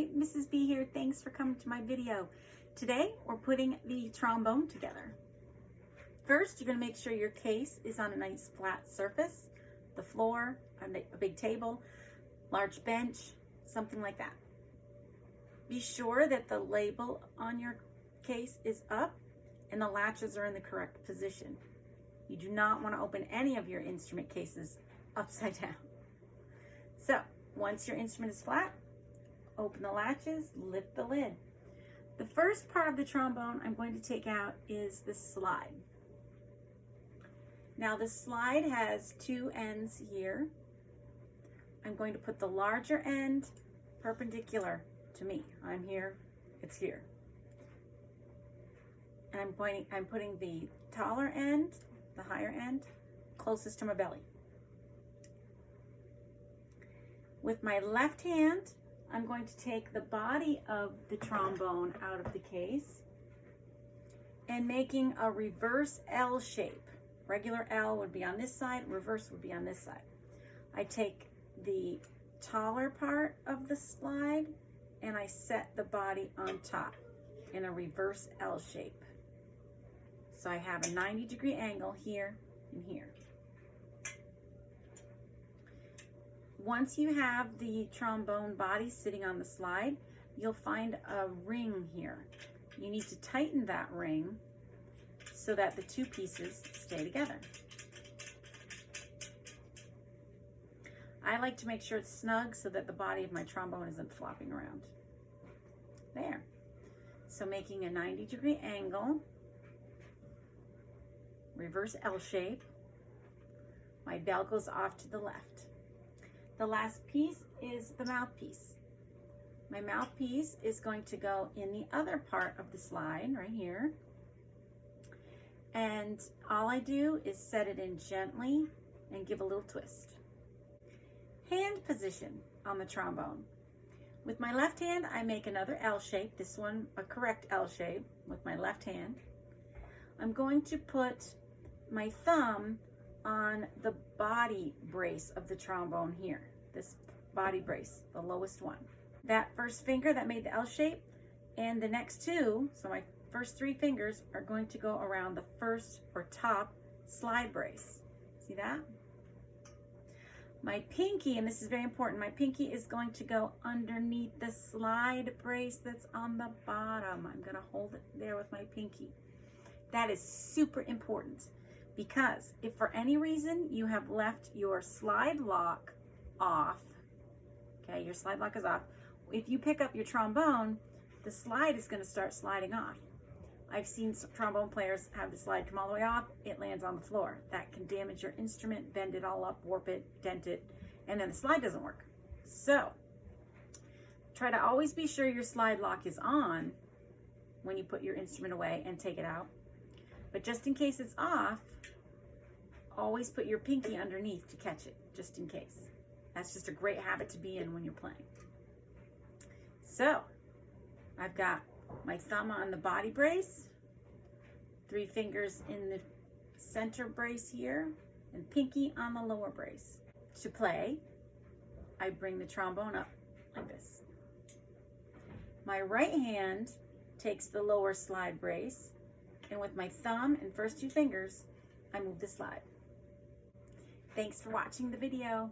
Hi, Mrs. B here. Thanks for coming to my video. Today, we're putting the trombone together. First, you're going to make sure your case is on a nice flat surface, the floor, a big table, large bench, something like that. Be sure that the label on your case is up and the latches are in the correct position. You do not want to open any of your instrument cases upside down. So, once your instrument is flat, open the latches, lift the lid. The first part of the trombone I'm going to take out is the slide. Now the slide has two ends here. I'm going to put the larger end perpendicular to me. I'm here, it's here. And I'm putting the taller end, the higher end, closest to my belly. With my left hand, I'm going to take the body of the trombone out of the case and making a reverse L shape. Regular L would be on this side, reverse would be on this side. I take the taller part of the slide and I set the body on top in a reverse L shape. So I have a 90-degree angle here and here. Once you have the trombone body sitting on the slide, you'll find a ring here. You need to tighten that ring so that the two pieces stay together. I like to make sure it's snug so that the body of my trombone isn't flopping around. There. So making a 90-degree angle, reverse L shape, my bell goes off to the left. The last piece is the mouthpiece. My mouthpiece is going to go in the other part of the slide, right here. And all I do is set it in gently and give a little twist. Hand position on the trombone. With my left hand, I make another L shape, this one a correct L shape with my left hand. I'm going to put my thumb on the body brace of the trombone here, this body brace, the lowest one. That first finger that made the L shape and the next two, so my first three fingers are going to go around the first or top slide brace. See that? My pinky, and this is very important, my pinky is going to go underneath the slide brace that's on the bottom. I'm going to hold it there with my pinky. That is super important. Because if for any reason you have left your slide lock off, okay, your slide lock is off, if you pick up your trombone, the slide is going to start sliding off. I've seen some trombone players have the slide come all the way off, it lands on the floor. That can damage your instrument, bend it all up, warp it, dent it, and then the slide doesn't work. So, try to always be sure your slide lock is on when you put your instrument away and take it out. But just in case it's off, always put your pinky underneath to catch it, just in case. That's just a great habit to be in when you're playing. So, I've got my thumb on the body brace, three fingers in the center brace here, and pinky on the lower brace. To play, I bring the trombone up like this. My right hand takes the lower slide brace, and with my thumb and first two fingers, I move the slide. Thanks for watching the video.